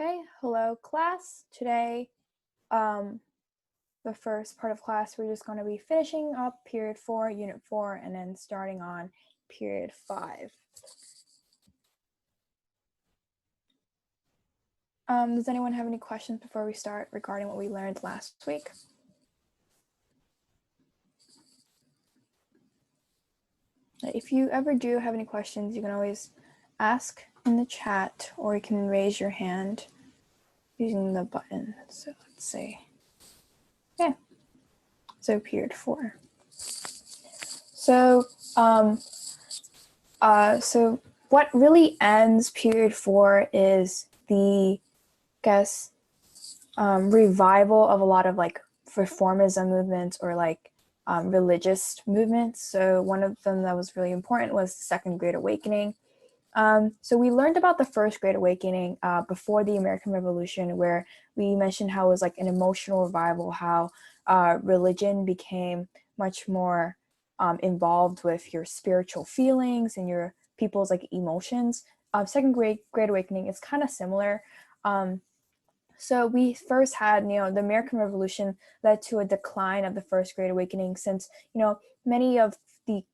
Okay, hello class. Today, the first part of class, we're just going to be finishing up period 4, unit 4, and then starting on period 5. Does anyone have any questions before we start regarding what we learned last week? If you ever do have any questions, you can always ask in the chat, or you can raise your hand using the button. So let's see. Yeah. So period 4. So what really ends period 4 is the, revival of a lot of like reformism movements or like religious movements. So one of them that was really important was the Second Great Awakening. So we learned about the First Great Awakening before the American Revolution, where we mentioned how it was like an emotional revival, how religion became much more involved with your spiritual feelings and your people's like emotions. Second Great Awakening is kind of similar. So we first had, the American Revolution led to a decline of the First Great Awakening, since, many of the,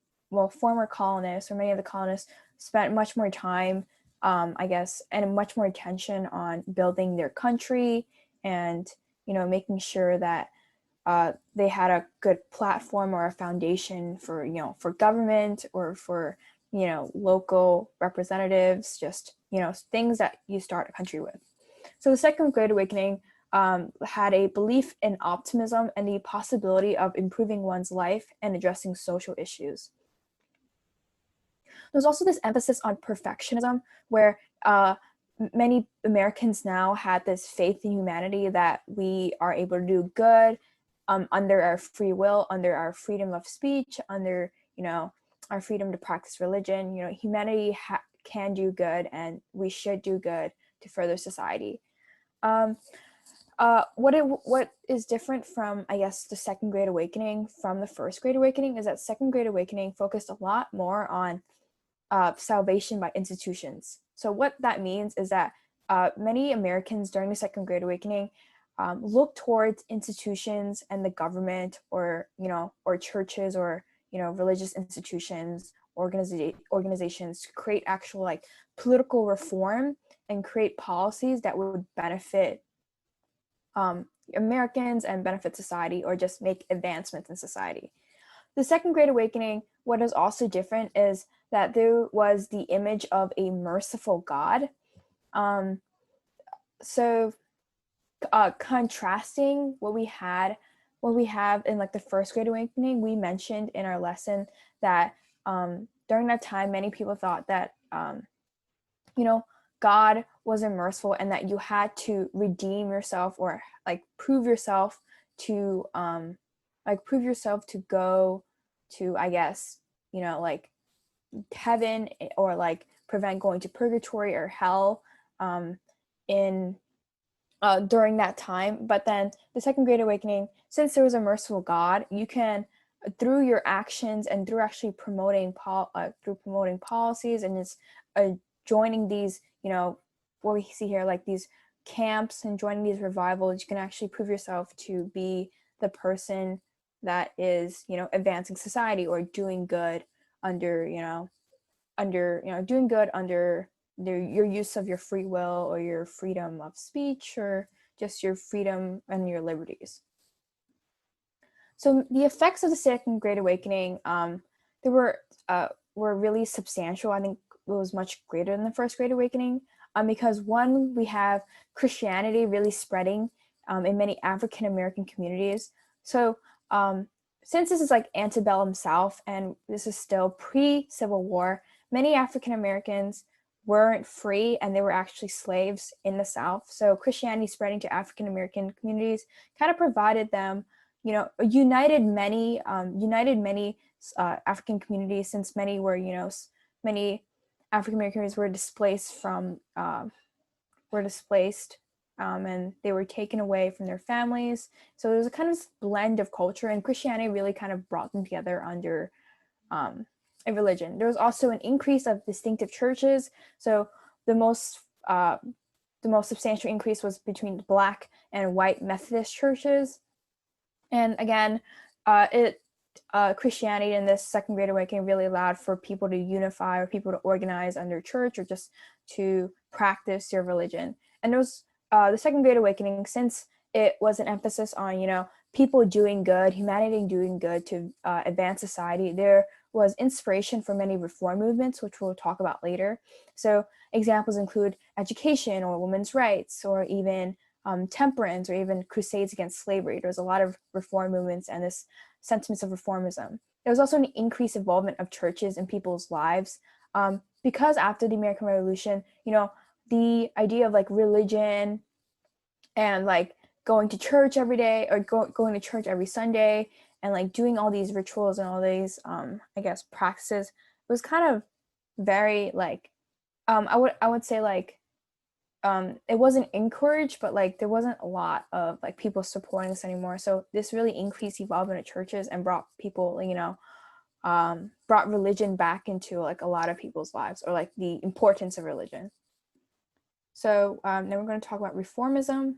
former colonists, or many of the colonists, spent much more time, and much more attention on building their country and, making sure that they had a good platform or a foundation for, for government or for, local representatives, just, things that you start a country with. So the Second Great Awakening had a belief in optimism and the possibility of improving one's life and addressing social issues. There's also this emphasis on perfectionism, where many Americans now had this faith in humanity that we are able to do good under our free will, under our freedom of speech, under, our freedom to practice religion. Humanity can do good, and we should do good to further society. What is different from, I guess, the Second Great Awakening from the First Great Awakening is that Second Great Awakening focused a lot more on salvation by institutions. So what that means is that many Americans during the Second Great Awakening look towards institutions and the government, or or churches, or religious institutions, organizations, to create actual like political reform and create policies that would benefit Americans and benefit society, or just make advancements in society. The Second Great Awakening, what is also different is that there was the image of a merciful God. Contrasting what we have in like the First Great Awakening, we mentioned in our lesson that during that time, many people thought that God wasn't merciful, and that you had to redeem yourself, or like prove yourself to go to, I guess, like heaven, or like prevent going to purgatory or hell during that time. But then the Second Great Awakening, since there was a merciful God, you can, through your actions and through actually promoting policies, and just joining these, what we see here, like these camps, and joining these revivals, you can actually prove yourself to be the person that is, advancing society, or doing good under your use of your free will, or your freedom of speech, or just your freedom and your liberties. So the effects of the Second Great Awakening, they were really substantial. I think it was much greater than the First Great Awakening, because one, we have Christianity really spreading in many African American communities. So since this is like antebellum South, and this is still pre-Civil War, many African Americans weren't free, and they were actually slaves in the South. So Christianity spreading to African American communities kind of provided them, united many African communities, since many were, many African Americans were displaced and they were taken away from their families. So there was a kind of blend of culture, and Christianity really kind of brought them together under a religion. There was also an increase of distinctive churches. So the most the most substantial increase was between Black and white Methodist churches. And again, Christianity in this Second Great Awakening really allowed for people to unify, or people to organize under church, or just to practice your religion. And it was the Second Great Awakening, since it was an emphasis on, people doing good, humanity doing good to advance society. There was inspiration for many reform movements, which we'll talk about later. So examples include education, or women's rights, or even temperance, or even crusades against slavery. There was a lot of reform movements and this sentiments of reformism. There was also an increased involvement of churches in people's lives, because after the American Revolution, the idea of like religion and like going to church every day, or going to church every Sunday, and like doing all these rituals and all these I guess practices, was kind of very like I would say like it wasn't encouraged, but like there wasn't a lot of like people supporting this anymore. So this really increased involvement of churches and brought people, brought religion back into like a lot of people's lives, or like the importance of religion. So then we're going to talk about reformism.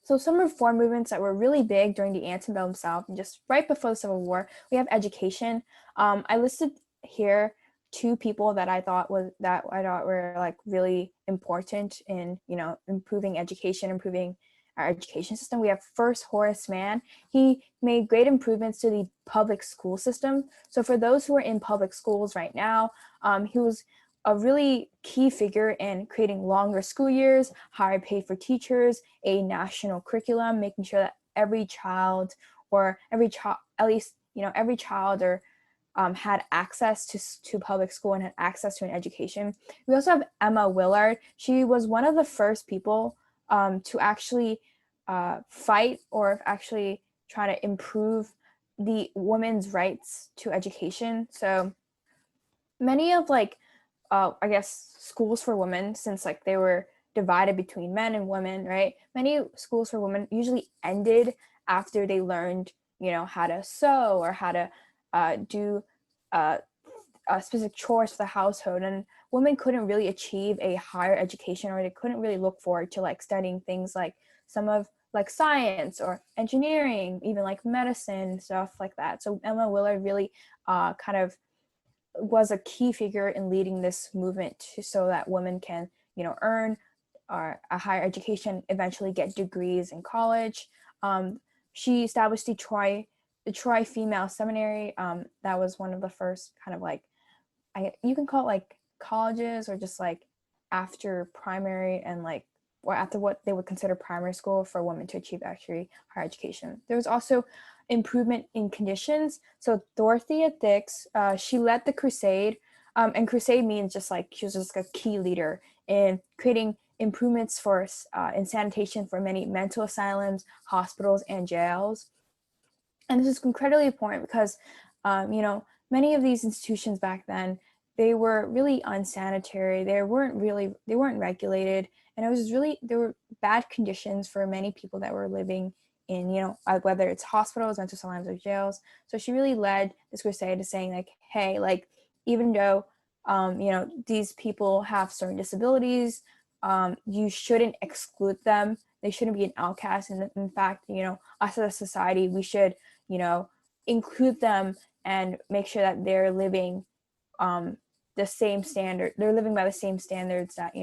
So some reform movements that were really big during the antebellum South and just right before the Civil War, we have education. I listed here two people that I thought were like really important in, improving education, improving our education system. We have first Horace Mann. He made great improvements to the public school system. So for those who are in public schools right now, he was a really key figure in creating longer school years, higher pay for teachers, a national curriculum, making sure that every child, at least, every child or had access to public school and had access to an education. We also have Emma Willard. She was one of the first people to actually fight, or actually try to improve the women's rights to education. So many of I guess schools for women, since like they were divided between men and women, right? Many schools for women usually ended after they learned, how to sew, or how to do specific chores for the household. And women couldn't really achieve a higher education, or they couldn't really look forward to like studying things like some of like science or engineering, even like medicine, stuff like that. So Emma Willard really kind of was a key figure in leading this movement so that women can, earn a higher education, eventually get degrees in college. She established the Troy Female Seminary. That was one of the first kind of like, you can call it like colleges, or just like after primary and like, or after what they would consider primary school, for women to achieve actually higher education. There was also improvement in conditions. So Dorothea Dix, she led the crusade, and crusade means just like she was just a key leader in creating improvements for in sanitation for many mental asylums, hospitals, and jails. And this is incredibly important because, many of these institutions back then, they were really unsanitary. They weren't regulated, and there were bad conditions for many people that were living in, whether it's hospitals, mental asylums, or jails. So she really led this crusade to saying like, hey, like, even though, these people have certain disabilities, you shouldn't exclude them. They shouldn't be an outcast. And in fact, us as a society, we should, include them and make sure that they're living the same standard. They're living by the same standards that,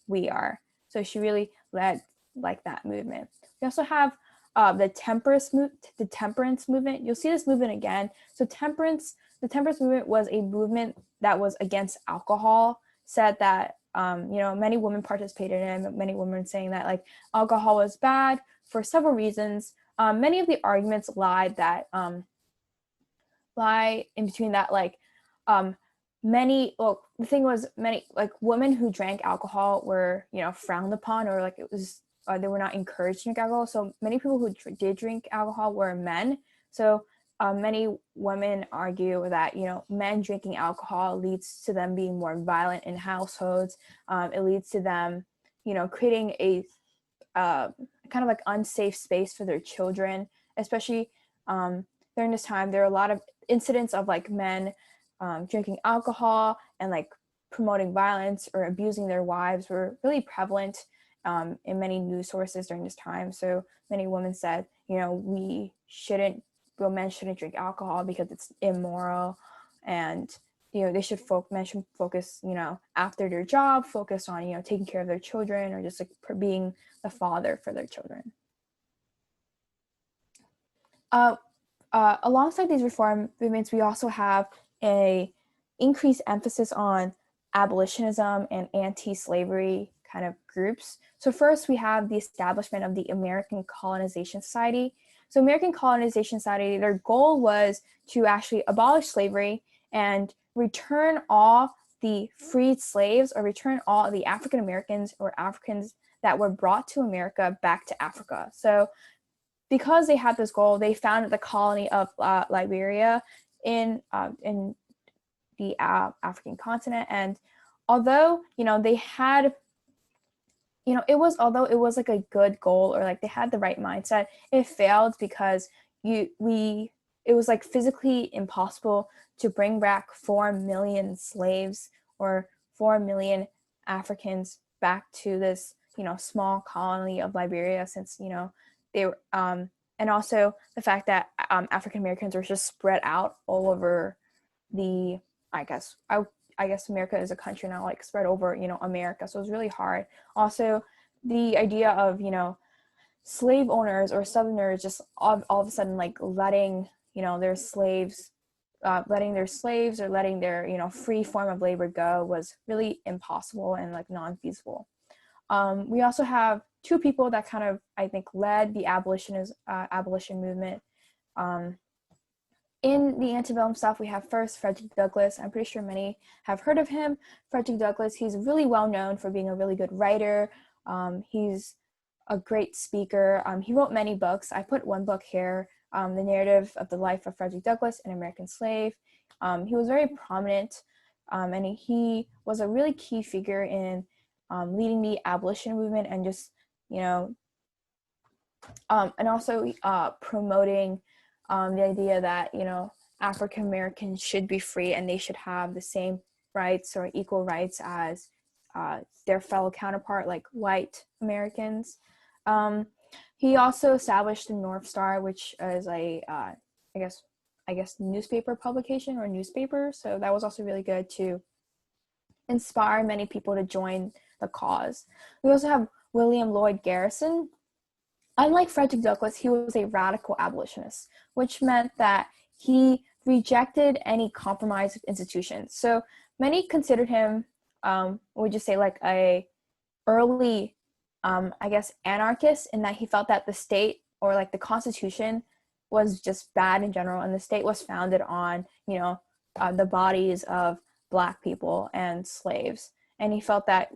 we are. So she really led like that movement. We also have the temperance movement. You'll see this movement again. So the temperance movement was a movement that was against alcohol. Said that many women participated in it. Many women saying that like alcohol was bad for several reasons. Many of the arguments lie in between that, like the thing was, many like women who drank alcohol were frowned upon, or like it was they were not encouraged to drink alcohol. So many people who did drink alcohol were men. So many women argue that men drinking alcohol leads to them being more violent in households. It leads to them creating a kind of like unsafe space for their children, especially during this time. There are a lot of incidents of like men drinking alcohol and like promoting violence or abusing their wives were really prevalent. in many news sources during this time. So many women said, men shouldn't drink alcohol because it's immoral, and men should focus, after their job, focus on, taking care of their children, or just like being the father for their children. Alongside these reform movements, we also have a increased emphasis on abolitionism and anti-slavery kind of groups. So first, we have the establishment of the American Colonization Society. So American Colonization Society, their goal was to actually abolish slavery and return all the freed slaves, or return all the African Americans or Africans that were brought to America back to Africa. So because they had this goal, they founded the colony of Liberia in the African continent. And although they had, it was like a good goal, or like they had the right mindset, it failed because it was like physically impossible to bring back 4 million slaves or 4 million Africans back to this small colony of Liberia, since they were, and also the fact that African Americans were just spread out all over the, I guess America is a country now, like spread over, America. So it was really hard. Also, the idea of, slave owners or Southerners just all of a sudden like letting their slaves or letting their free form of labor go was really impossible and like non-feasible. We also have two people that kind of, I think, led the abolition movement. In the antebellum stuff, we have first Frederick Douglass. I'm pretty sure many have heard of him. Frederick Douglass, he's really well known for being a really good writer. He's a great speaker. He wrote many books. I put one book here, The Narrative of the Life of Frederick Douglass, an American Slave. He was very prominent, and he was a really key figure in leading the abolition movement, and just, and also promoting the idea that, African Americans should be free and they should have the same rights or equal rights as their fellow counterpart, like white Americans. He also established the North Star, which is a, I guess newspaper publication or newspaper. So that was also really good to inspire many people to join the cause. We also have William Lloyd Garrison. Unlike Frederick Douglass, he was a radical abolitionist, which meant that he rejected any compromise of institutions. So many considered him, would you say, like a early, anarchist, in that he felt that the state, or like the Constitution, was just bad in general, and the state was founded on, the bodies of Black people and slaves. And he felt that,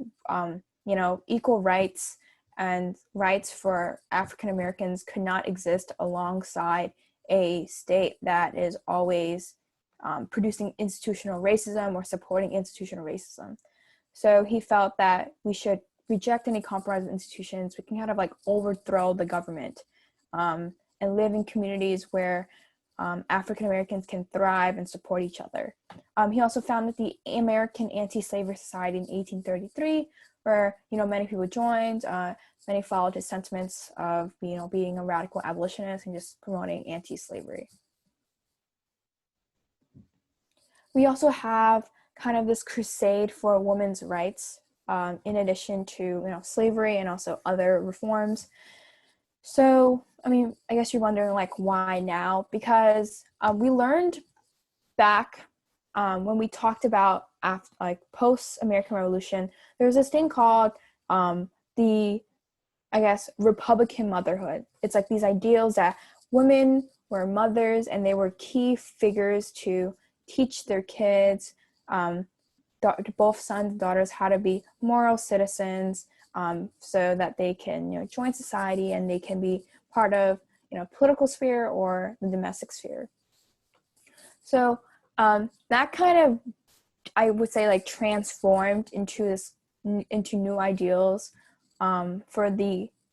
equal rights and rights for African Americans could not exist alongside a state that is always producing institutional racism or supporting institutional racism. So he felt that we should reject any compromise of institutions. We can kind of like overthrow the government and live in communities where African Americans can thrive and support each other. He also founded the American Anti-Slavery Society in 1833, where many people joined. Many followed his sentiments of being a radical abolitionist and just promoting anti-slavery. We also have kind of this crusade for women's rights, in addition to slavery and also other reforms. So, I guess you're wondering like why now? Because we learned back when we talked about post-American Revolution, there's this thing called the, Republican motherhood. It's like these ideals that women were mothers and they were key figures to teach their kids, both sons and daughters, how to be moral citizens, so that they can join society and they can be part of political sphere or the domestic sphere. So that kind of, I would say, like transformed into new ideals for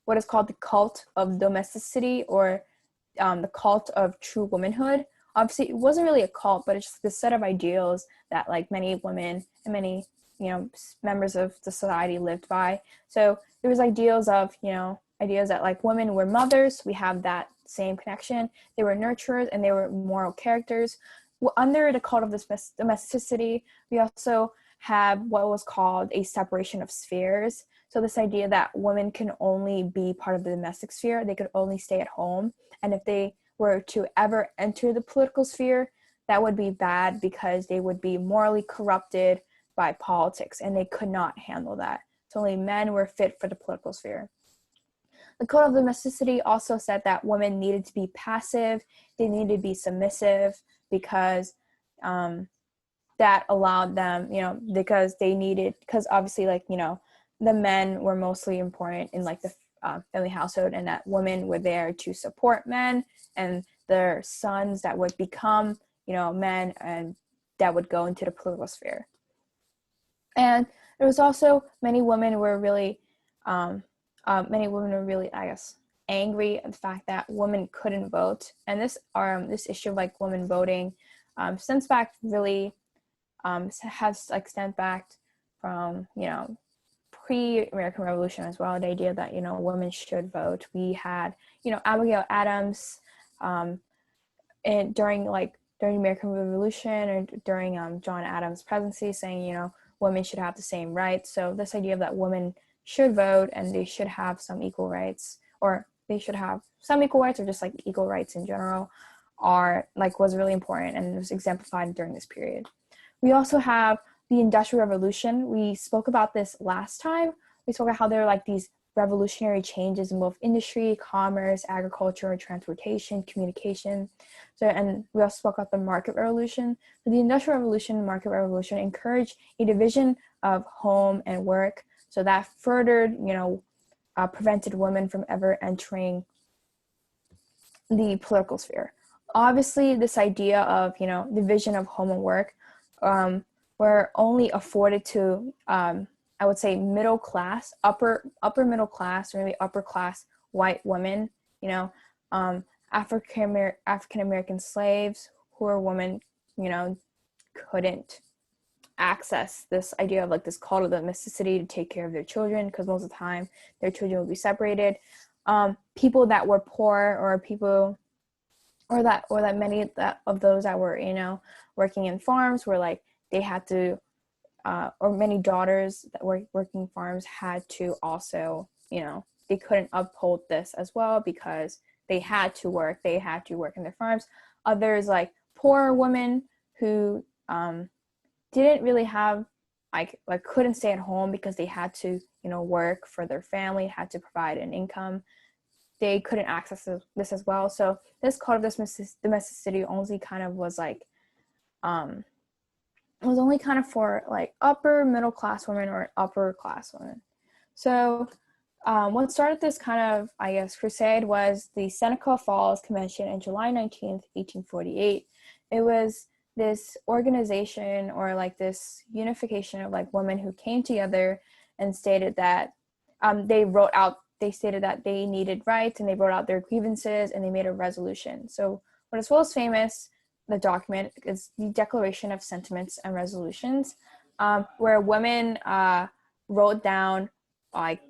what is called the cult of domesticity, or the cult of true womanhood, obviously it wasn't really a cult, but it's just this set of ideals that like many women and many, you know, members of the society lived by. So there was ideals of, you know, ideas that like women were mothers. We have that same connection. They were nurturers and they were moral characters. Under the cult of this domesticity, we also have what was called a separation of spheres. So this idea that women can only be part of the domestic sphere, they could only stay at home. And if they were to ever enter the political sphere, that would be bad because they would be morally corrupted by politics and they could not handle that. So only men were fit for the political sphere. The Code of Domesticity also said that women needed to be passive, they needed to be submissive because that allowed them, you know, because obviously like, you know, the men were mostly important in like the family household, and that women were there to support men and their sons that would become, you know, men and that would go into the political sphere. And there was also many women were really, I guess, angry at the fact that women couldn't vote. And this issue of like women voting stems back really, has like stemmed back from, you know, pre-American Revolution as well, the idea that, you know, women should vote. We had, you know, Abigail Adams during the American Revolution or during John Adams' presidency saying, you know, women should have the same rights. So this idea of that women should vote and they should have some equal rights, or they should have some equal rights or just like equal rights in general, was really important and was exemplified during this period. We also have the Industrial Revolution. We spoke about this last time. We spoke about how there are like these revolutionary changes in both industry, commerce, agriculture, transportation, communication. So, and we also spoke about the market revolution. So the Industrial Revolution and market revolution encouraged a division of home and work. So that furthered, you know, prevented women from ever entering the political sphere. Obviously, this idea of, you know, division of home and work were only afforded to, I would say, middle class, upper middle class, or maybe upper class white women, you know, African American slaves who were women, you know, couldn't access this idea of like this call to domesticity to take care of their children, because most of the time their children would be separated. People that were poor, or people, or that many of those that were, you know, working in farms were like, they had to, or many daughters that were working farms had to also, you know, they couldn't uphold this as well because they had to work in their farms. Others, like poor women who didn't really have, like couldn't stay at home because they had to, you know, work for their family, had to provide an income. They couldn't access this as well. So this code of domesticity only kind of was like, it was only kind of for like upper middle class women or upper class women. So what started this kind of, I guess, crusade was the Seneca Falls Convention in July 19th, 1848. It was this organization, or like this unification of like women who came together and stated that they stated that they needed rights, and they wrote out their grievances, and they made a resolution. So what is most famous, the document, is the Declaration of Sentiments and Resolutions, where women wrote down like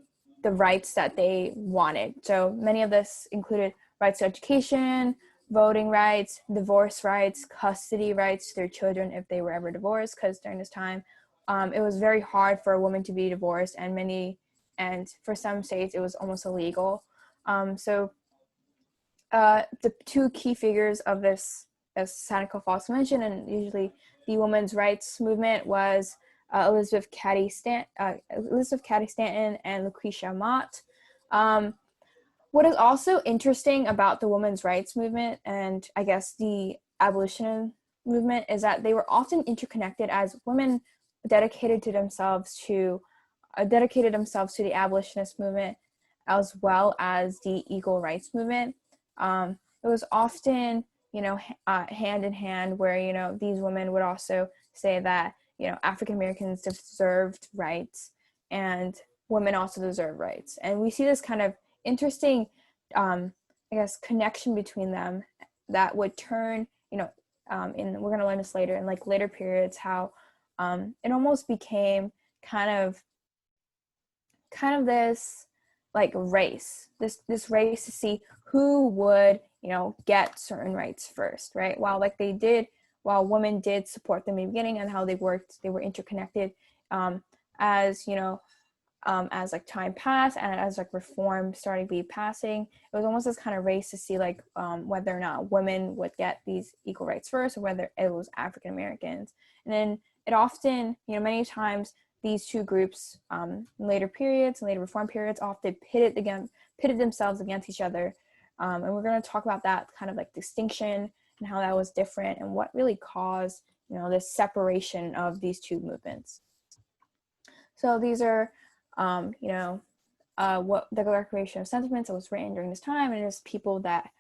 the rights that they wanted. So many of this included rights to education, voting rights, divorce rights, custody rights to their children if they were ever divorced, because during this time it was very hard for a woman to be divorced, and for some states it was almost illegal. So the two key figures of this, as Seneca Falls mentioned, and usually the women's rights movement, was Elizabeth Cady Stanton and Lucretia Mott. What is also interesting about the women's rights movement, and I guess the abolition movement, is that they were often interconnected, as women dedicated themselves to the abolitionist movement as well as the equal rights movement. It was often, you know, hand in hand, where, you know, these women would also say that, you know, African Americans deserved rights and women also deserve rights. And we see this kind of interesting, I guess, connection between them that would turn you know, we're going to learn this later in like later periods, how it almost became kind of this like race, this race to see who would, you know, get certain rights first, right? While women did support them in the beginning and how they were interconnected, as you know, as like time passed and as like reform started to be passing, it was almost this kind of race to see like whether or not women would get these equal rights first, or whether it was African Americans. And then it often, you know, many times these two groups, in later periods and later reform periods, often pitted themselves against each other. And we're going to talk about that kind of like distinction and how that was different and what really caused, you know, this separation of these two movements. So these are, you know, what the Declaration of Sentiments that was written during this time, and it's people that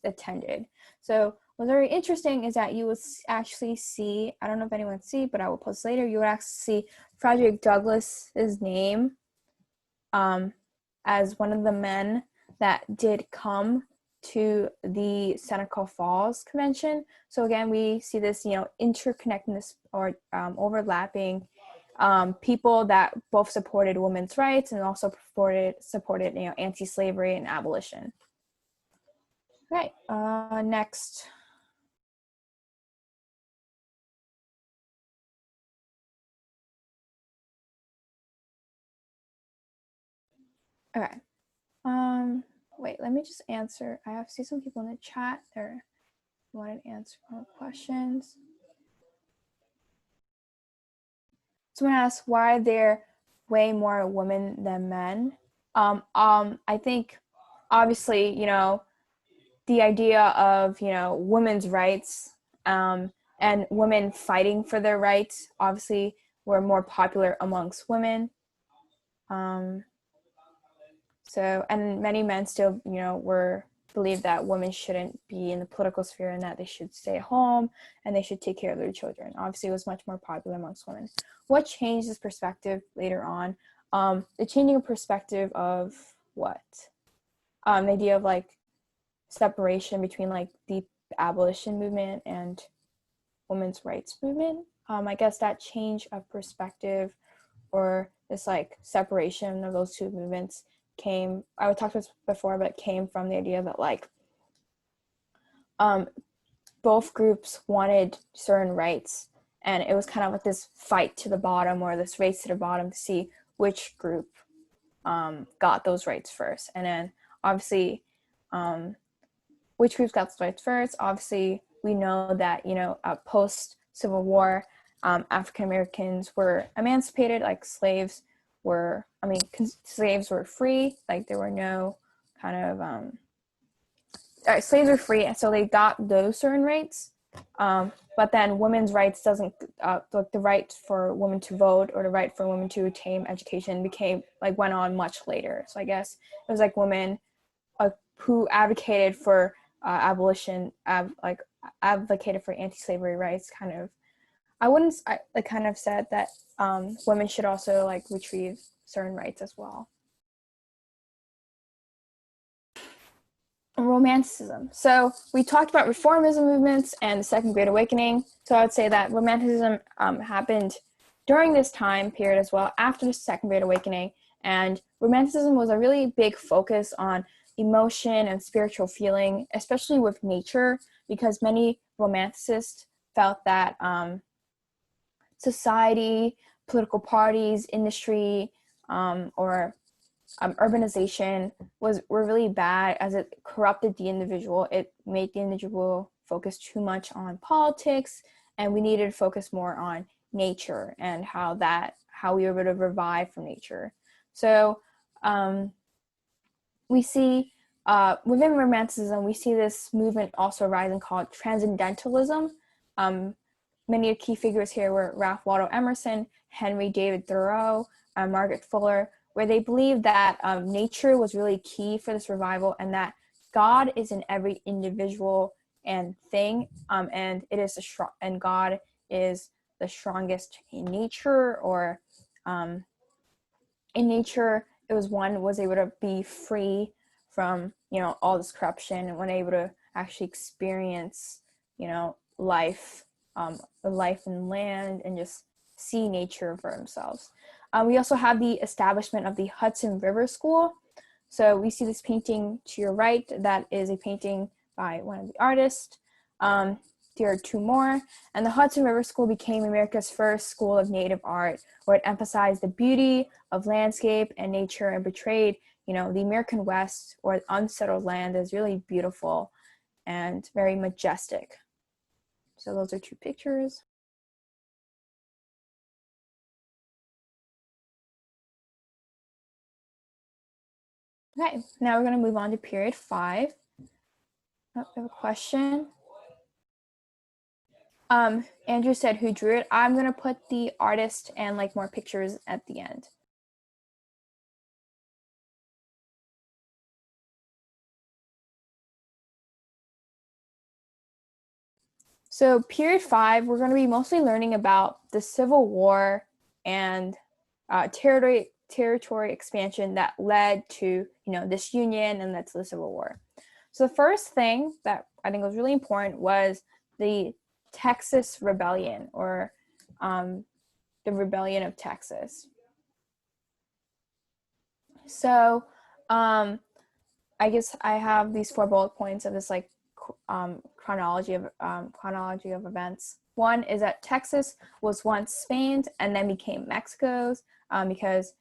attended. So what's very interesting is that you would actually see, I don't know if anyone would see, but I will post later, you would actually see Frederick Douglass's name as one of the men that did come to the Seneca Falls Convention. So again, we see this, you know, interconnectedness or overlapping people that both supported women's rights and also supported you know, anti-slavery and abolition. Right, next. Okay. Wait, let me just answer. I have see some people in the chat there wanted to answer more questions. Someone asked, why are there way more women than men? I think obviously, you know, the idea of, you know, women's rights and women fighting for their rights obviously were more popular amongst women. So, and many men still, you know, believe that women shouldn't be in the political sphere and that they should stay at home and they should take care of their children. Obviously, it was much more popular amongst women. What changed this perspective later on? The changing of perspective of what? The idea of like separation between like the abolition movement and women's rights movement. I guess that change of perspective or this like separation of those two movements came, I would talk about this before, but it came from the idea that like both groups wanted certain rights, and it was kind of like this fight to the bottom or this race to the bottom to see which group got those rights first. And then obviously which groups got those rights first, obviously we know that, you know, post Civil War, African Americans were emancipated, like slaves were free, like there were no kind of slaves were free, and so they got those certain rights, but then women's rights doesn't like the right for women to vote or the right for women to attain education went on much later. So I guess it was like women who advocated for abolition, advocated for anti-slavery rights, kind of I kind of said that women should also like retrieve certain rights as well. Romanticism. So we talked about reformism movements and the Second Great Awakening. So I would say that Romanticism happened during this time period as well, after the Second Great Awakening. And Romanticism was a really big focus on emotion and spiritual feeling, especially with nature, because many romanticists felt that society, political parties, industry, or urbanization were really bad, as it corrupted the individual. It made the individual focus too much on politics, and we needed to focus more on nature and how we were able to revive from nature. So we see within Romanticism, we see this movement also rising called Transcendentalism. Many of the key figures here were Ralph Waldo Emerson, Henry David Thoreau, Margaret Fuller, where they believed that nature was really key for this revival, and that God is in every individual and thing, and God is the strongest in nature, or in nature, it was able to be free from, you know, all this corruption, and was able to actually experience life, life and land, and just see nature for themselves. We also have the establishment of the Hudson River School. So we see this painting to your right. That is a painting by one of the artists. There are two more. And the Hudson River School became America's first school of native art, where it emphasized the beauty of landscape and nature and portrayed, the American West, or unsettled land, as really beautiful and very majestic. So those are two pictures. Okay, now we're going to move on to period 5. Oh, I have a question. Andrew said who drew it. I'm going to put the artist and more pictures at the end. So period 5, we're going to be mostly learning about the Civil War and territory expansion that led to, disunion and led to the Civil War. So the first thing that I think was really important was the Texas Rebellion, or the Rebellion of Texas. So I guess I have these 4 bullet points of this chronology of events. One is that Texas was once Spain's and then became Mexico's, because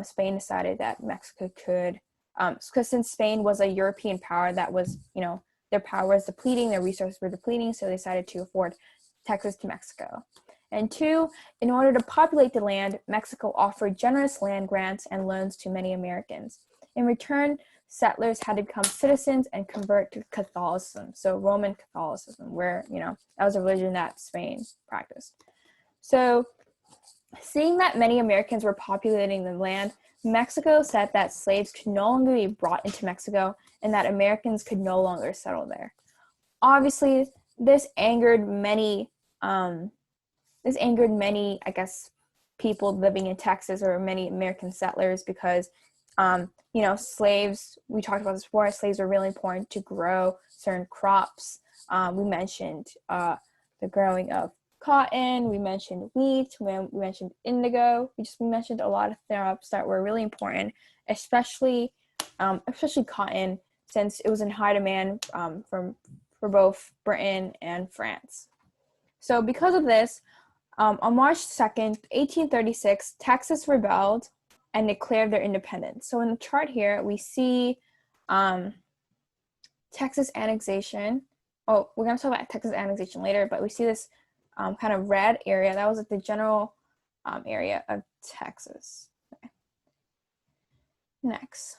Spain decided that Mexico could, because since Spain was a European power that was, their power was depleting, their resources were depleting, so they decided to afford Texas to Mexico. And 2, in order to populate the land, Mexico offered generous land grants and loans to many Americans. In return, settlers had to become citizens and convert to Catholicism, so Roman Catholicism, where, that was a religion that Spain practiced. So seeing that many Americans were populating the land, Mexico said that slaves could no longer be brought into Mexico and that Americans could no longer settle there. Obviously, this angered many, I guess, people living in Texas, or many American settlers, because slaves, we talked about this before, slaves are really important to grow certain crops. We mentioned the growing of cotton, we mentioned wheat, we mentioned indigo, we mentioned a lot of crops that were really important, especially cotton, since it was in high demand for both Britain and France. So because of this, on March 2nd, 1836, Texas rebelled and declared their independence. So in the chart here, we see Texas annexation. Oh, we're going to talk about Texas annexation later, but we see this kind of red area. That was the general area of Texas. Okay. Next.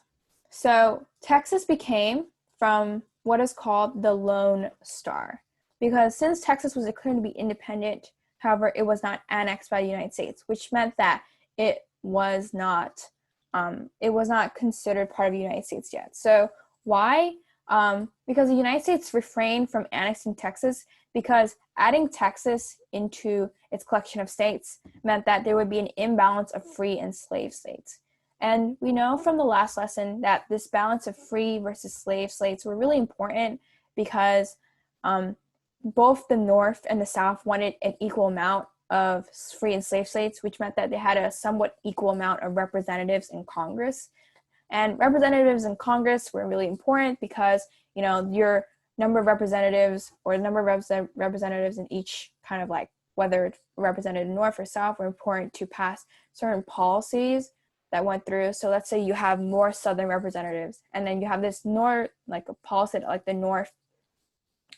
So Texas became from what is called the Lone Star, because since Texas was declared to be independent, however, it was not annexed by the United States, which meant that it was not considered part of the United States yet. So why? Because the United States refrained from annexing Texas, because adding Texas into its collection of states meant that there would be an imbalance of free and slave states. And we know from the last lesson that this balance of free versus slave states were really important, because both the North and the South wanted an equal amount of free and slave states, which meant that they had a somewhat equal amount of representatives in Congress. And representatives in Congress were really important because, your number of representatives, or the number of representatives in each kind of whether it's represented North or South, were important to pass certain policies that went through. So let's say you have more Southern representatives, and then you have this North, a policy that the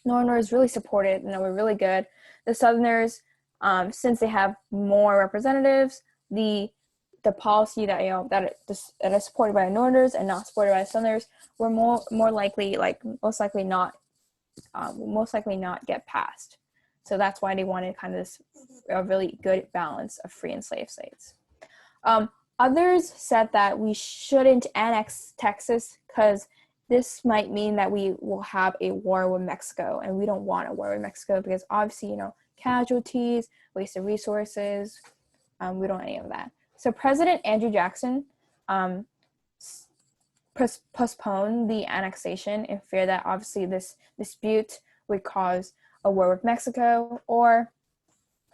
Northerners really supported, and they were really good. The Southerners, since they have more representatives, the policy that that is supported by the Northerners and not supported by the Southerners were more likely, most likely not get passed. So that's why they wanted kind of this a really good balance of free and slave states. Others said that we shouldn't annex Texas because this might mean that we will have a war with Mexico, and we don't want a war with Mexico because obviously, casualties, waste of resources, we don't want any of that. So President Andrew Jackson postponed the annexation in fear that obviously this dispute would cause a war with Mexico, or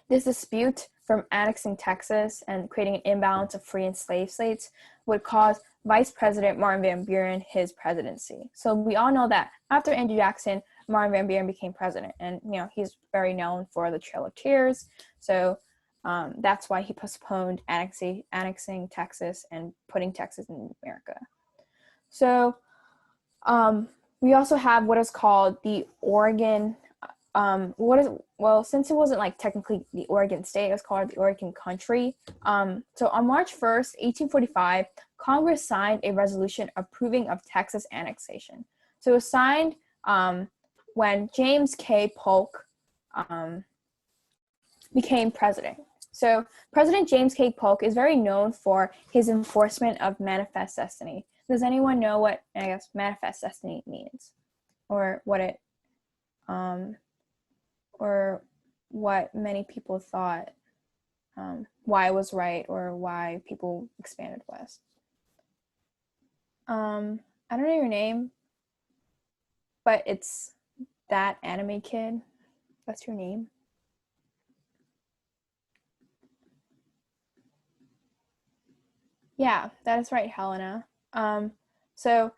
this dispute from annexing Texas and creating an imbalance of free and slave states would cause Vice President Martin Van Buren his presidency. So we all know that after Andrew Jackson, Martin Van Buren became president, and he's very known for the Trail of Tears. So that's why he postponed annexing Texas and putting Texas in America. So we also have what is called the Oregon. Since it wasn't like technically the Oregon state, it was called the Oregon Country. So on March 1st, 1845, Congress signed a resolution approving of Texas annexation. So it was signed when James K. Polk became president. So President James K. Polk is very known for his enforcement of manifest destiny. Does anyone know what, I guess, manifest destiny means, or what it or what many people thought, why it was right, or why people expanded west? I don't know your name, but it's that anime kid. That's your name. Yeah, that is right, Helena. So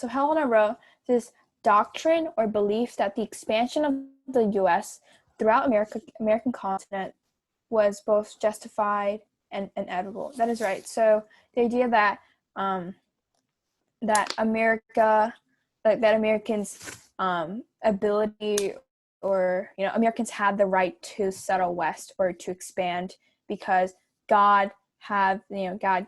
Helena wrote this doctrine or belief that the expansion of the U.S. throughout American continent was both justified and inevitable. That is right. So the idea that that Americans' ability, or Americans had the right to settle west or to expand because God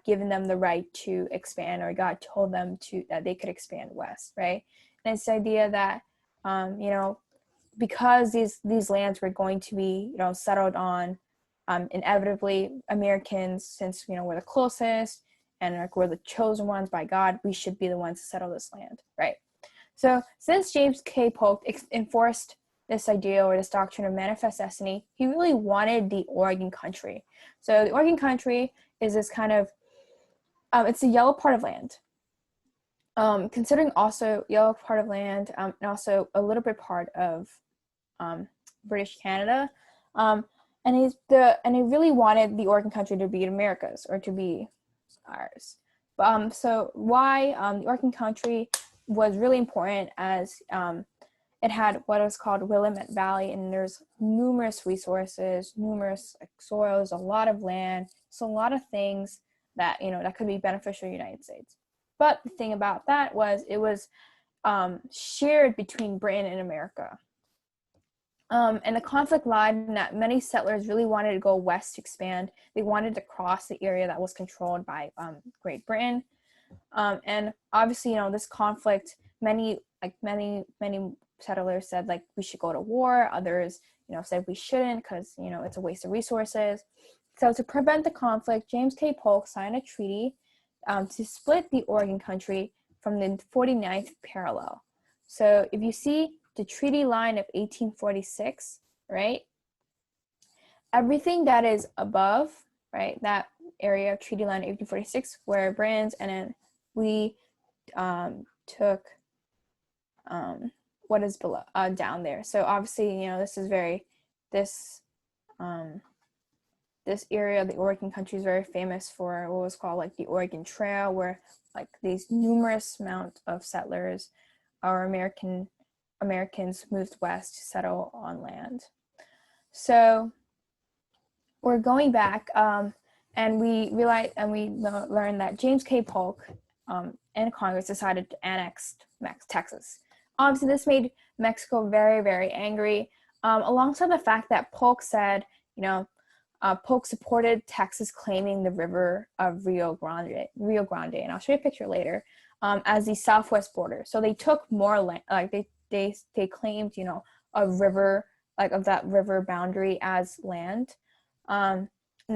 given them the right to expand, or God told them that they could expand west, right? And it's the idea that because these lands were going to be settled on, inevitably Americans, since we're the closest and we're the chosen ones by God, we should be the ones to settle this land, right? So since James K. Polk enforced this idea or this doctrine of manifest destiny, he really wanted the Oregon Country. So the Oregon Country is this kind of, it's the yellow part of land. Considering also yellow part of land, and also a little bit part of British Canada, and he really wanted the Oregon Country to be America's, or to be ours. So why the Oregon Country was really important, as it had what is called Willamette Valley, and there's numerous resources, numerous soils, a lot of land, so a lot of things that that could be beneficial to the United States. But the thing about that was it was shared between Britain and America. And the conflict lied in that many settlers really wanted to go west to expand. They wanted to cross the area that was controlled by Great Britain. And obviously, this conflict, many settlers said we should go to war. Others, said we shouldn't because, it's a waste of resources. So to prevent the conflict, James K. Polk signed a treaty to split the Oregon Country from the 49th parallel. So if you see the treaty line of 1846, right, everything that is above, right, that area of treaty line 1846 were Britain's, and then we took what is below, down there. So obviously, this area of the Oregon Country is very famous for what was called the Oregon Trail, where these numerous amount of settlers or Americans moved west to settle on land. So we're going back, and we realized, and we learned that James K. Polk and Congress decided to annex Texas. Obviously, this made Mexico very, very angry, alongside the fact that Polk said, Polk supported Texas claiming the river of Rio Grande, and I'll show you a picture later, as the southwest border. So they took more land, they claimed, a river, of that river boundary as land. And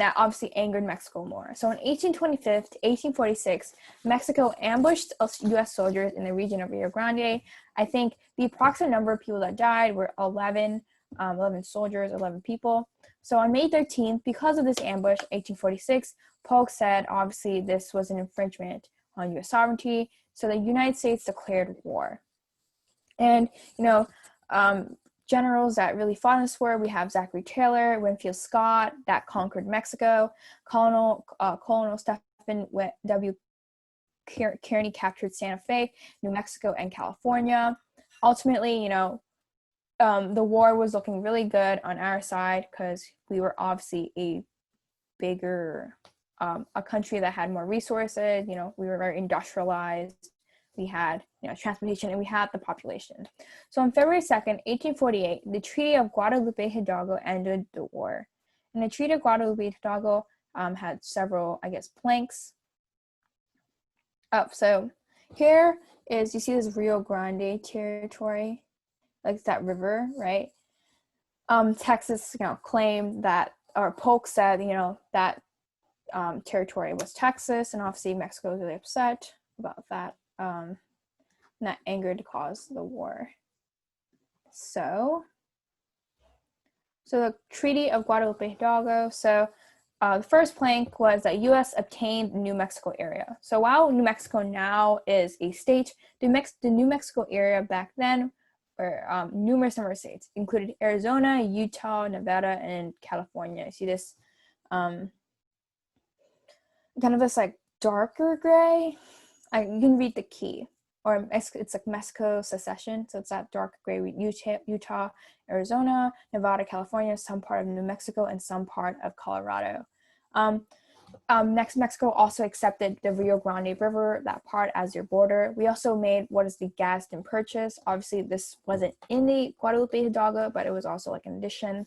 that obviously angered Mexico more. So in 1825 to 1846, Mexico ambushed U.S. soldiers in the region of Rio Grande. I think the approximate number of people that died were 11 soldiers, 11 people. So on May 13th, because of this ambush, 1846, Polk said, obviously, this was an infringement on U.S. sovereignty, so the United States declared war. And, generals that really fought in this war, we have Zachary Taylor, Winfield Scott, that conquered Mexico. Colonel Stephen W. Kearny captured Santa Fe, New Mexico, and California. Ultimately, the war was looking really good on our side because we were obviously a bigger, a country that had more resources. We were very industrialized. We had, transportation, and we had the population. So on February 2nd, 1848, the Treaty of Guadalupe Hidalgo ended the war. And the Treaty of Guadalupe Hidalgo had several, planks. So here is, you see this Rio Grande territory, like that river, right? Texas, claimed that, or Polk said, that territory was Texas, and obviously Mexico was really upset about that. And that anger to cause the war. So the Treaty of Guadalupe Hidalgo. So the first plank was that U.S. obtained the New Mexico area. So while New Mexico now is a state, the New Mexico area back then were numerous states, included Arizona, Utah, Nevada, and California. You see this kind of this like darker gray. You can read the key, or it's like Mexico secession. So it's that dark gray with Utah, Arizona, Nevada, California, some part of New Mexico, and some part of Colorado. Next, Mexico also accepted the Rio Grande River, that part, as your border. We also made what is the Gadsden Purchase. Obviously, this wasn't in the Guadalupe Hidalgo, but it was also like an addition.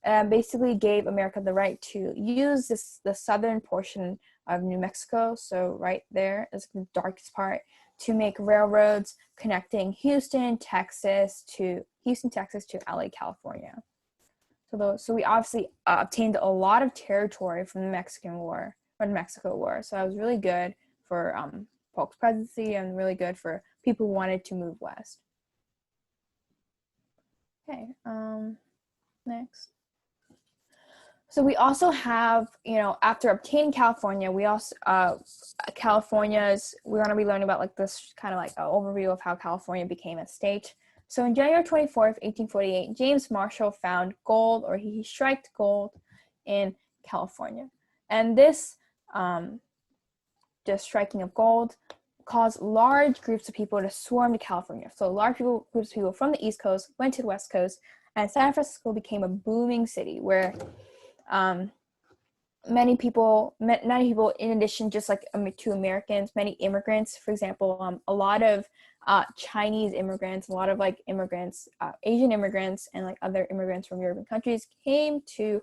Basically gave America the right to use the southern portion of New Mexico, so right there is the darkest part, to make railroads connecting Houston, Texas to LA, California. So we obviously obtained a lot of territory from the Mexico War. So that was really good for Polk's presidency, and really good for people who wanted to move west. Okay, next. So we also have, after obtaining California, we also, we're going to be learning about like this kind of like an overview of how California became a state. So on January 24th, 1848, James Marshall found gold, or he struck gold in California. And this, the striking of gold, caused large groups of people to swarm to California. So groups of people from the East Coast went to the West Coast, and San Francisco became a booming city where many people, in addition, just like to Americans, many immigrants, for example, a lot of Chinese immigrants, a lot of like immigrants, Asian immigrants, and like other immigrants from European countries came to,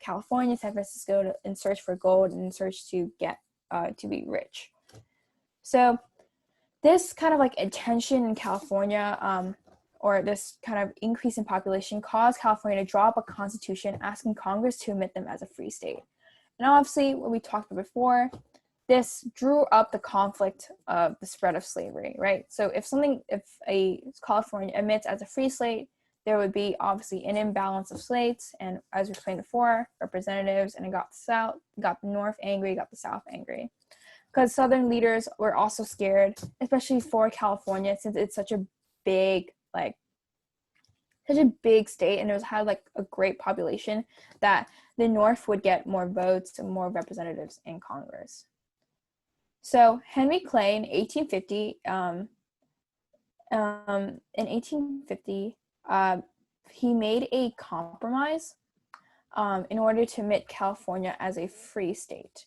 California, San Francisco, in search for gold and in search to get to be rich. So this kind of like attention in California, or this kind of increase in population, caused California to draw up a constitution asking Congress to admit them as a free state. And obviously, what we talked about before, this drew up the conflict of the spread of slavery, right? So if a California admits as a free state, there would be obviously an imbalance of slates, and as we explained before, representatives, and it got the North angry, got the South angry. Because Southern leaders were also scared, especially for California, since it's such a big state, and it had like a great population, that the North would get more votes and more representatives in Congress. So Henry Clay in 1850, he made a compromise in order to admit California as a free state.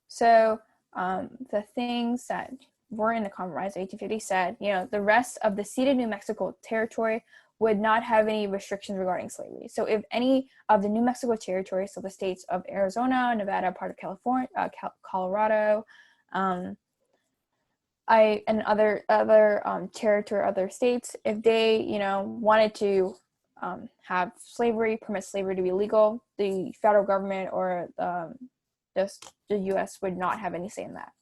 So the things that were in the compromise of 1850 said, the rest of the ceded New Mexico territory would not have any restrictions regarding slavery. So if any of the New Mexico territory, so the states of Arizona, Nevada, part of California, Colorado, and other territory, other states, if they, wanted to have slavery, permit slavery to be legal, the federal government or the U.S. would not have any say in that.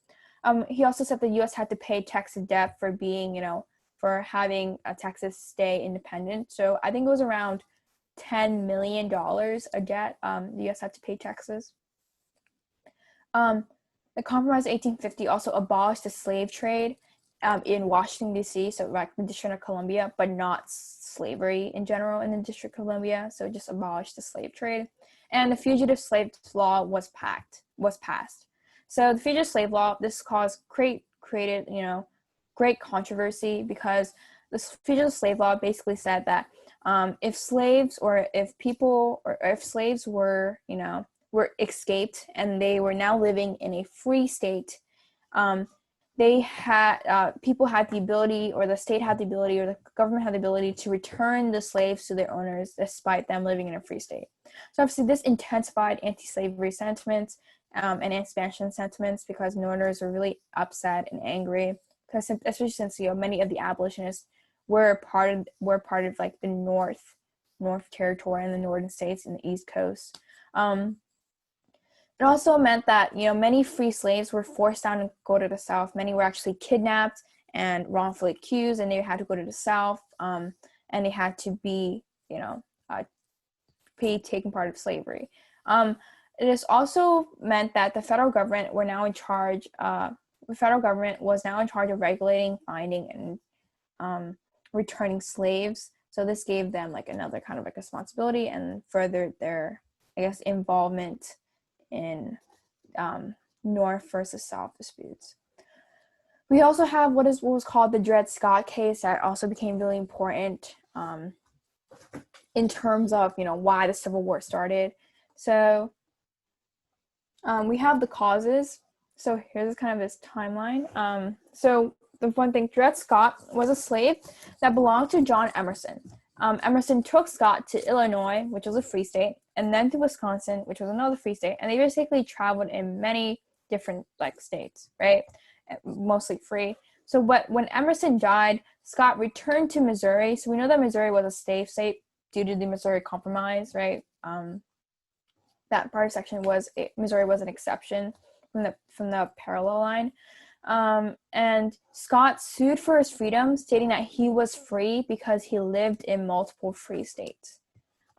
He also said the U.S. had to pay Texas debt for being, for having Texas stay independent. So I think it was around $10 million a debt the U.S. had to pay Texas. The Compromise of 1850 also abolished the slave trade in Washington, D.C., so like the District of Columbia, but not slavery in general in the District of Columbia. So it just abolished the slave trade. And the Fugitive Slave Law was passed. So the Fugitive Slave Law, this created, great controversy, because the Fugitive Slave Law basically said that if slaves were, were escaped and they were now living in a free state, they had people had the ability, or the state had the ability, or the government had the ability to return the slaves to their owners despite them living in a free state. So obviously this intensified anti-slavery sentiments and expansion sentiments, because Northerners were really upset and angry, because especially since many of the abolitionists were part of like the North Territory and the northern states and the East Coast. It also meant that, many free slaves were forced down to go to the South. Many were actually kidnapped and wrongfully accused, and they had to go to the South, and they had to be, taken part of slavery. It has also meant that the federal government were now in charge. The federal government was now in charge of regulating, finding, and returning slaves. So this gave them like another kind of like responsibility, and furthered their, involvement in North versus South disputes. We also have what was called the Dred Scott case, that also became really important in terms of why the Civil War started. So we have the causes. So here's kind of this timeline. So the one thing, Dred Scott was a slave that belonged to John Emerson. Emerson took Scott to Illinois, which was a free state, and then to Wisconsin, which was another free state, and they basically traveled in many different states, right? Mostly free. So when Emerson died, Scott returned to Missouri. So we know that Missouri was a slave state due to the Missouri Compromise, right? That part of section Missouri was an exception from the parallel line. And Scott sued for his freedom, stating that he was free because he lived in multiple free states.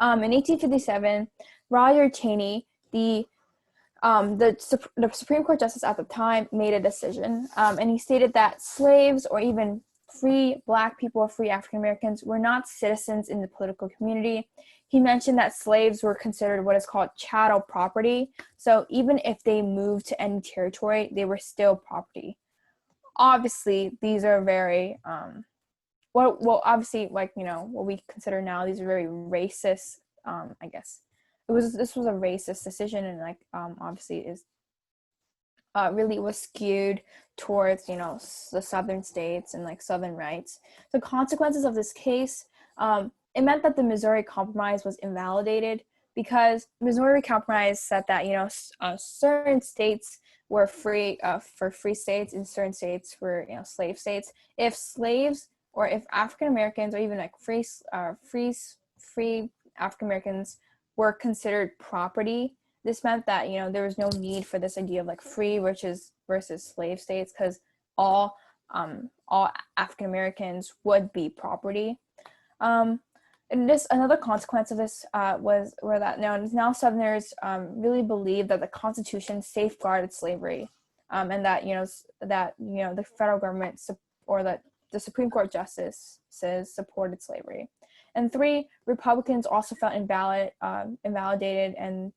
In 1857, Roger Taney, the Supreme Court justice at the time, made a decision, and he stated that slaves, or even free Black people or free African Americans, were not citizens in the political community. He mentioned that slaves were considered what is called chattel property. So even if they moved to any territory, they were still property. Obviously, these are very, obviously, what we consider now, these are very racist, I guess. This was a racist decision, and obviously is really was skewed towards, the southern states and southern rights. The consequences of this case, it meant that the Missouri Compromise was invalidated, because Missouri Compromise said that, certain states were free for free states, and certain states were, slave states. If slaves, or if African Americans, or even free African Americans were considered property, this meant that there was no need for this idea of free versus slave states, because all African Americans would be property. And another consequence of this were that now Southerners really believed that the Constitution safeguarded slavery, and that the federal government or that the Supreme Court justices supported slavery. And 3, Republicans also felt invalidated, and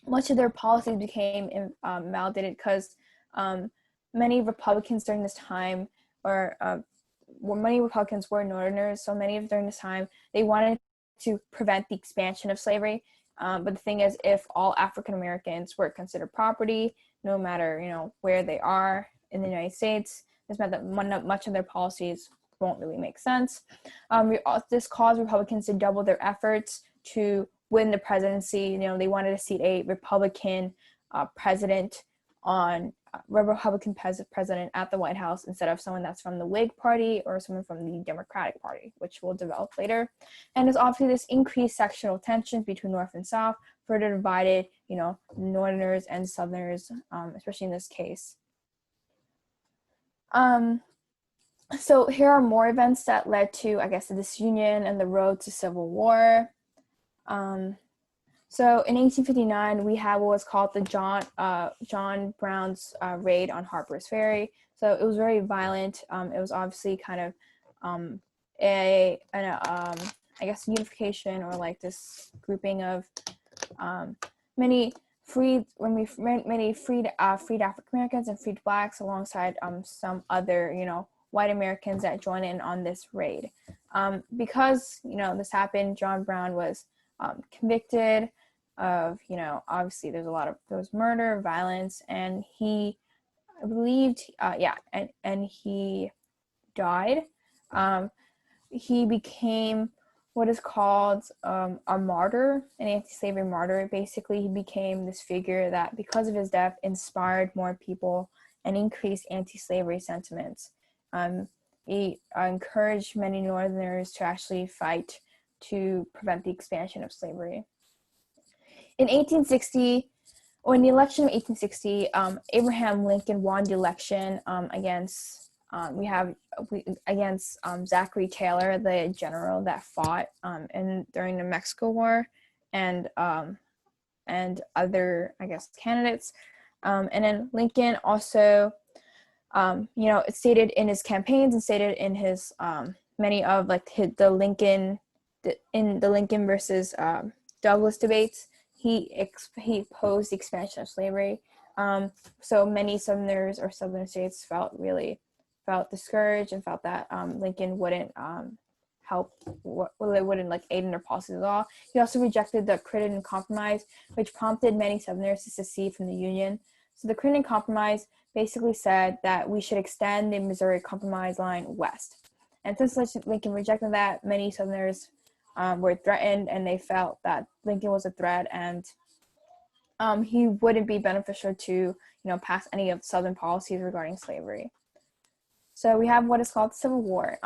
much of their policies became invalidated, because many Republicans during this time, many Republicans were Northerners, so many of during this time, they wanted to prevent the expansion of slavery. But the thing is, if all African Americans were considered property, no matter where they are in the United States, this meant that much of their policies won't really make sense. This caused Republicans to double their efforts to win the presidency. They wanted to seat a Republican president at the White House, instead of someone that's from the Whig Party or someone from the Democratic Party, which we'll develop later. And there's obviously this increased sectional tensions between North and South, further divided, Northerners and Southerners, especially in this case. So here are more events that led to, I guess, the disunion and the road to civil war. So in 1859, we have what was called the John Brown's raid on Harper's Ferry. So it was very violent. It was obviously kind of I guess unification, or like this grouping of many freed African Americans and freed blacks alongside some other white Americans that joined in on this raid. Because this happened, John Brown was convicted of obviously there was murder, violence, and he believed and he died. He became what is called a martyr, an anti-slavery martyr. Basically, he became this figure that, because of his death, inspired more people and increased anti-slavery sentiments. He encouraged many Northerners to actually fight to prevent the expansion of slavery. In 1860, or in the election of 1860, Abraham Lincoln won the election against Zachary Taylor, the general that fought during the Mexico War, and other, I guess, candidates. And then Lincoln also, it stated in his campaigns and stated in his many of the Lincoln versus Douglas debates, he opposed the expansion of slavery. So many Southerners or Southern states felt discouraged and felt that Lincoln wouldn't wouldn't aid in their policies at all. He also rejected the Crittenden Compromise, which prompted many Southerners to secede from the Union. So the Crittenden Compromise basically said that we should extend the Missouri Compromise line west. And since Lincoln rejected that, many Southerners were threatened, and they felt that Lincoln was a threat, and he wouldn't be beneficial to pass any of Southern policies regarding slavery. So we have what is called the Civil War.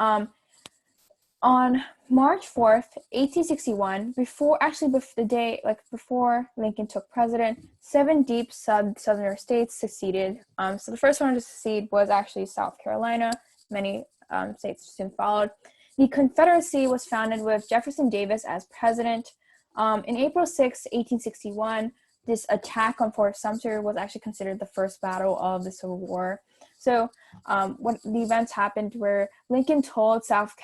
On March 4th, 1861, before Lincoln took president, 7 deep Southern states seceded. So the first one to secede was actually South Carolina. Many states soon followed. The Confederacy was founded with Jefferson Davis as president. In April 6, 1861, this attack on Fort Sumter was actually considered the first battle of the Civil War. So what the events happened where Lincoln told the South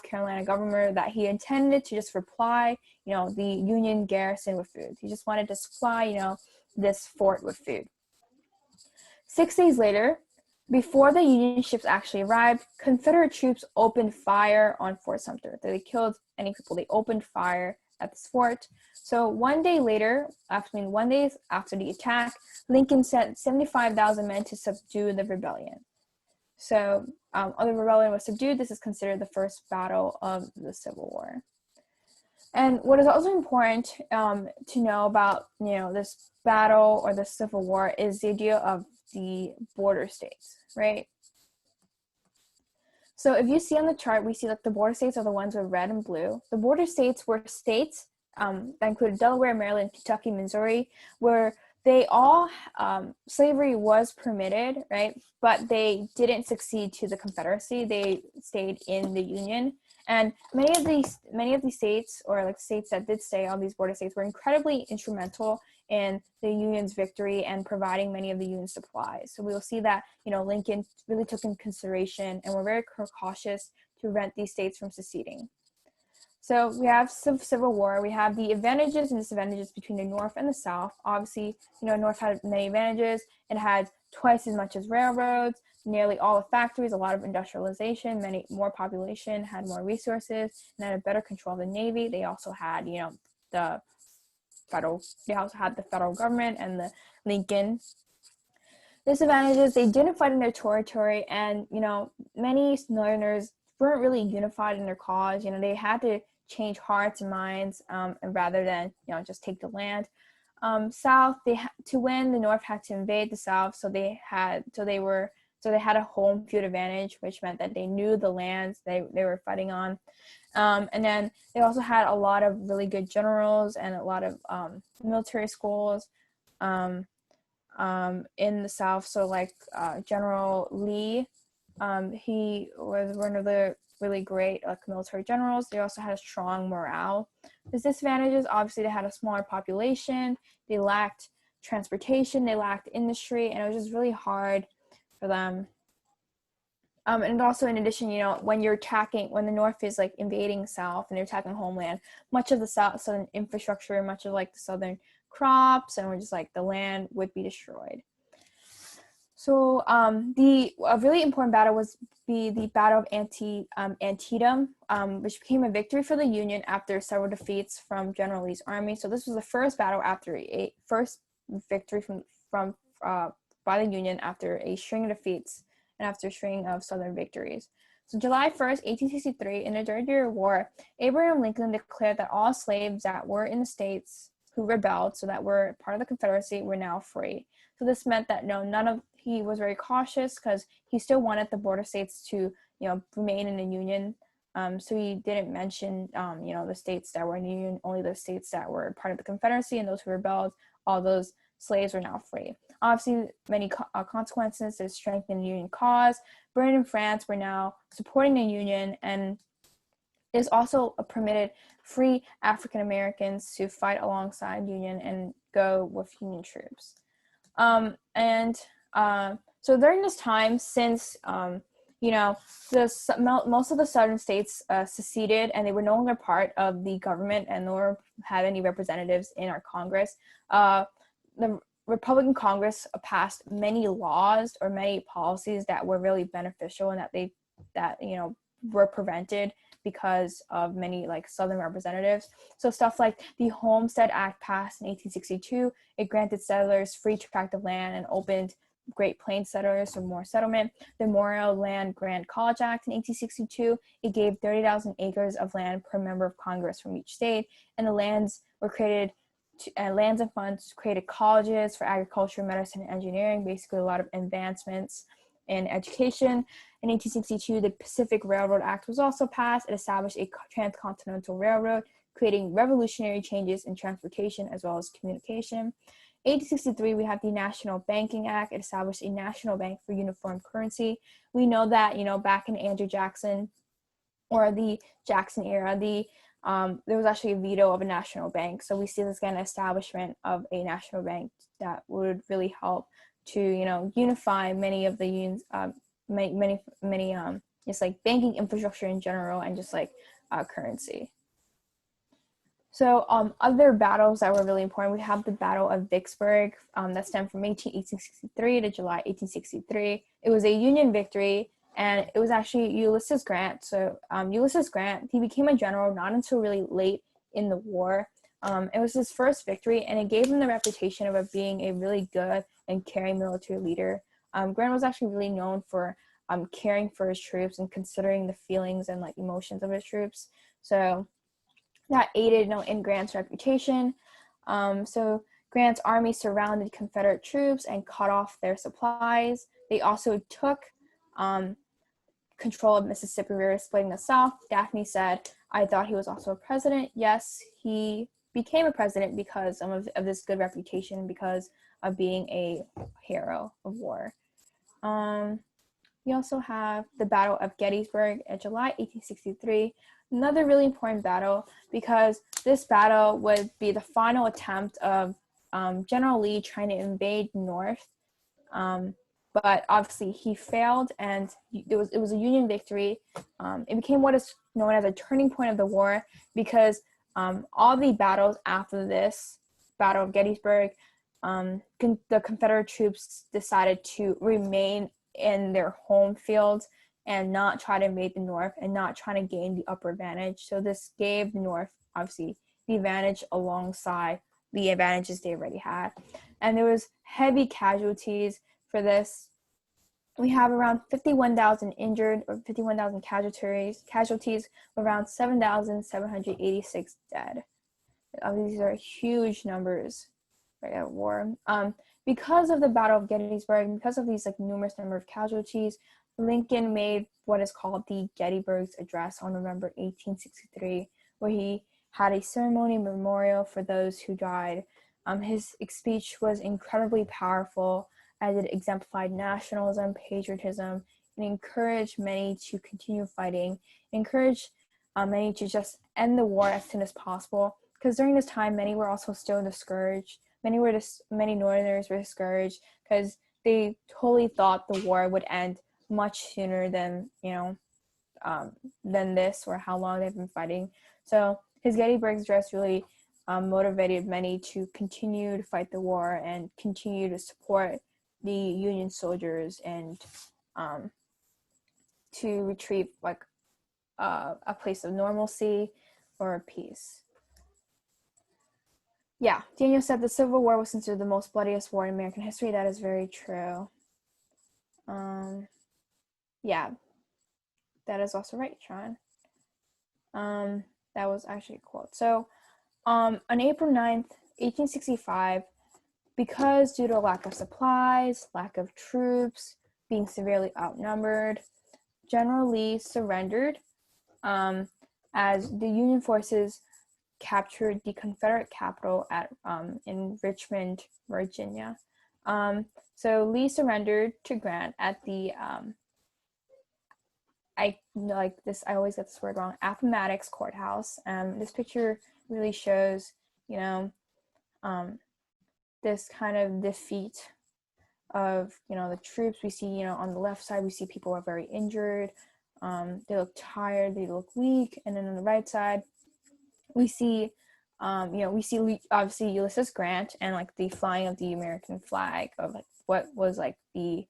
Carolina governor, that he intended to just supply, the Union garrison with food. He just wanted to supply, this fort with food. 6 days later, before the Union ships actually arrived, Confederate troops opened fire on Fort Sumter. They killed any people. They opened fire at this fort. So 1 day after the attack, Lincoln sent 75,000 men to subdue the rebellion. So the rebellion was subdued. This is considered the first battle of the Civil War. And what is also important to know about this battle or the Civil War is the idea of the border states, right? So if you see on the chart, we see that the border states are the ones with red and blue. The border states were states that included Delaware, Maryland, Kentucky, Missouri, where they all, slavery was permitted, right? But they didn't succeed to the Confederacy. They stayed in the Union. And many of these states, or states that did stay on these border states, were incredibly instrumental in the Union's victory and providing many of the Union's supplies. So we'll see that, Lincoln really took into consideration and were very cautious to prevent these states from seceding. So we have Civil War. We have the advantages and disadvantages between the North and the South. Obviously, North had many advantages. It had twice as much as railroads, nearly all the factories, a lot of industrialization, more population, had more resources, and had a better control of the Navy. They also had, the federal government and the Lincoln. Disadvantages, they didn't fight in their territory, and, many Northerners weren't really unified in their cause. They had to change hearts and minds, and rather than, just take the land. South, to win, the North had to invade the South, so they had a home field advantage, which meant that they knew the lands they were fighting on. And then they also had a lot of really good generals and a lot of military schools in the South. So General Lee, he was one of the really great military generals. They also had a strong morale. The disadvantages, obviously, they had a smaller population. They lacked transportation. They lacked industry, and it was just really hard for them. And also, in addition, you know, when the North is like invading South and they're attacking homeland, much of the southern infrastructure, much of like the southern crops and just like the land would be destroyed. So a really important battle was the Battle of Antietam, which became a victory for the Union after several defeats from General Lee's army. So this was the first battle after first victory by the Union after a string of defeats and after a string of Southern victories. So July 1st, 1863, in the Third Year War, Abraham Lincoln declared that all slaves that were in the states who rebelled, so that were part of the Confederacy, were now free. So this meant that he was very cautious because he still wanted the border states to, you know, remain in the Union. So he didn't mention, you know, the states that were in the Union, only the states that were part of the Confederacy, and those who rebelled, all those slaves were now free. Obviously, many consequences to strengthen the Union cause. Britain and France were now supporting the Union, and it also permitted free African Americans to fight alongside Union and go with Union troops. So during this time, since you know, most of the southern states seceded and they were no longer part of the government and nor had any representatives in our Congress, the Republican Congress passed many laws or many policies that were really beneficial and that you know were prevented because of many like Southern representatives. So stuff like the Homestead Act passed in 1862. It granted settlers free tract of land and opened Great Plains settlers for more settlement. The Memorial Land Grant College Act in 1862, it gave 30,000 acres of land per member of Congress from each state, and the lands were created lands and funds created colleges for agriculture, medicine, and engineering, basically a lot of advancements in education. In 1862, the Pacific Railroad Act was also passed. It established a transcontinental railroad, creating revolutionary changes in transportation as well as communication. 1863, we have the National Banking Act. It established a national bank for uniform currency. We know that, you know, back in Andrew Jackson or the Jackson era, there was actually a veto of a national bank. So we see this kind of establishment of a national bank that would really help to, you know, unify many of the unions, many just like banking infrastructure in general and just like currency. So other battles that were really important, we have the Battle of Vicksburg that stemmed from 1863 to July 1863. It was a Union victory, and it was actually Ulysses Grant. So Ulysses Grant, he became a general not until really late in the war. It was his first victory, and it gave him the reputation of being a really good and caring military leader. Grant was actually really known for caring for his troops and considering the feelings and like emotions of his troops. So that aided, you know, in Grant's reputation. So Grant's army surrounded Confederate troops and cut off their supplies. They also took control of Mississippi River, splitting the South. Daphne said, "I thought he was also a president." Yes, he became a president because of this good reputation, because of being a hero of war. We also have the Battle of Gettysburg in July 1863. Another really important battle because this battle would be the final attempt of General Lee trying to invade North. But obviously he failed, and it was a Union victory. It became what is known as a turning point of the war because all the battles after this Battle of Gettysburg, the Confederate troops decided to remain in their home field and not try to invade the North and not trying to gain the upper advantage. So this gave the North, obviously, the advantage alongside the advantages they already had. And there was heavy casualties for this. We have around 51,000 injured or 51,000 casualties, around 7,786 dead. These are huge numbers right at war. Because of the Battle of Gettysburg, because of these like numerous number of casualties, Lincoln made what is called the Gettysburg Address on November 1863, where he had a ceremony memorial for those who died. His speech was incredibly powerful as it exemplified nationalism, patriotism, and encouraged many to continue fighting, encouraged many to just end the war as soon as possible, because during this time, many were also still discouraged. Many Northerners were discouraged because they totally thought the war would end much sooner than, than this, or how long they've been fighting. So his Gettysburg Address really motivated many to continue to fight the war and continue to support the Union soldiers, and to retrieve like a place of normalcy or peace. Yeah, Daniel said the Civil War was considered the most bloodiest war in American history. That is very true. Yeah, that is also right, Sean. That was actually a quote. So on April 9th, 1865, because due to lack of supplies, lack of troops, being severely outnumbered, General Lee surrendered as the Union forces captured the Confederate capital in Richmond, Virginia. So Lee surrendered to Grant at the I always get this word wrong, Appomattox Courthouse. This picture really shows, this kind of defeat of, the troops. We see, on the left side, we see people are very injured. They look tired, they look weak. And then on the right side, we see, obviously Ulysses Grant and like the flying of the American flag of like what was like the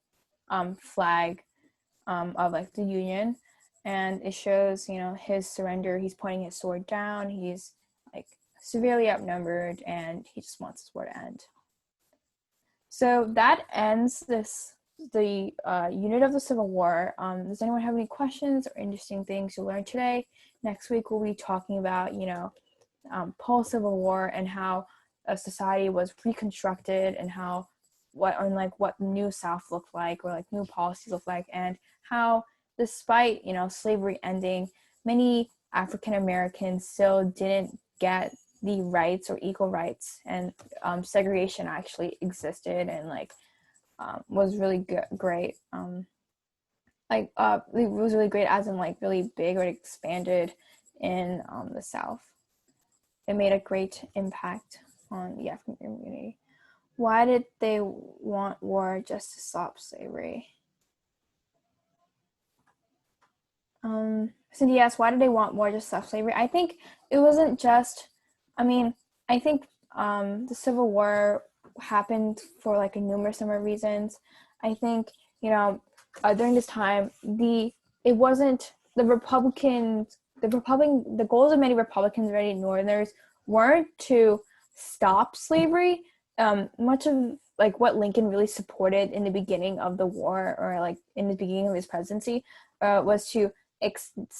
flag of like the Union. And it shows, his surrender. He's pointing his sword down. He's like severely outnumbered, and he just wants his war to end. So that ends the unit of the Civil War. Does anyone have any questions or interesting things you learned today? Next week we'll be talking about, post-Civil War and how a society was reconstructed, and what new South looked like, or like new policies looked like, and how despite, slavery ending, many African Americans still didn't get the rights or equal rights, and segregation actually existed, and was really great. It was really great, as in like really big, or expanded in the South. It made a great impact on the African community. Why did they want war? Just to stop slavery? Cindy asked, why did they want war? Just to stop slavery? I think it wasn't just, I think the Civil War happened for like a numerous number of reasons. I think, during this time, it wasn't the goals of many Republicans, already Northerners, weren't to stop slavery. Much of like what Lincoln really supported in the beginning of the war, or like in the beginning of his presidency, was to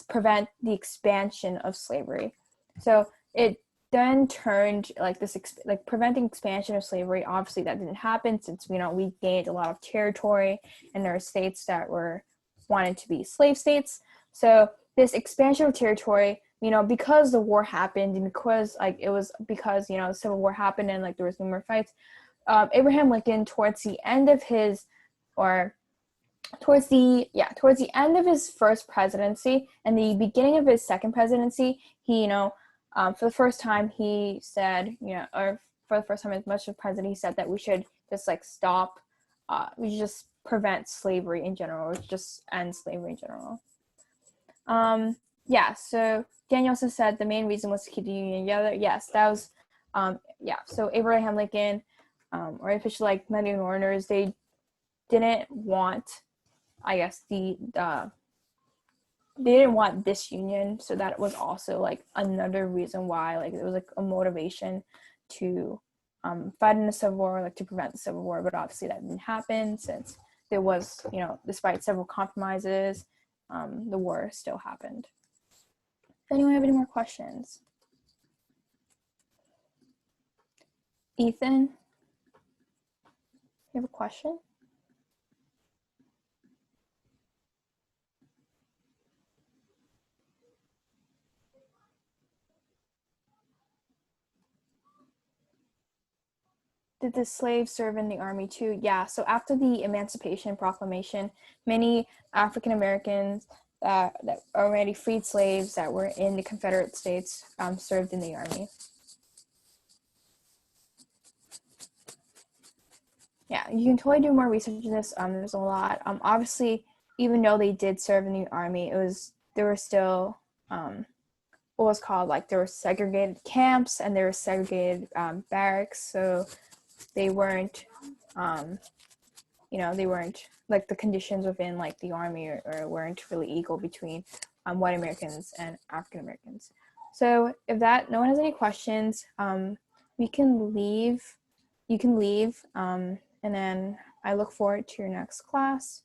prevent the expansion of slavery. So it then turned like this, preventing expansion of slavery. Obviously that didn't happen, since we gained a lot of territory, and there are states that wanted to be slave states. So this expansion of territory, because the war happened, and because the Civil War happened, and like there was numerous fights, Abraham Lincoln, towards the end of his first presidency and the beginning of his second presidency, he, for the first time he said, or for the first time as much of president, he said that we should just stop, we should just prevent slavery in general, or just end slavery in general. So Daniel also said the main reason was to keep the Union together. Yes, that was, so Abraham Lincoln, or officially like many Northerners, they didn't want, I guess, they didn't want disunion, so that was also like another reason why, like, it was like a motivation to fight in the Civil War, like to prevent the Civil War. But obviously that didn't happen, since there was, despite several compromises, the war still happened. Does anyone have any more questions? Ethan, you have a question? Did the slaves serve in the army too? Yeah, so after the Emancipation Proclamation, many African Americans that already freed slaves that were in the Confederate States served in the army. Yeah, you can totally do more research in this. There's a lot. Obviously, even though they did serve in the army, there were still what was called, like, there were segregated camps and there were segregated barracks. So they weren't, they weren't like the conditions within like the army or weren't really equal between white Americans and African Americans. So if no one has any questions, we can leave. You can leave, and then I look forward to your next class.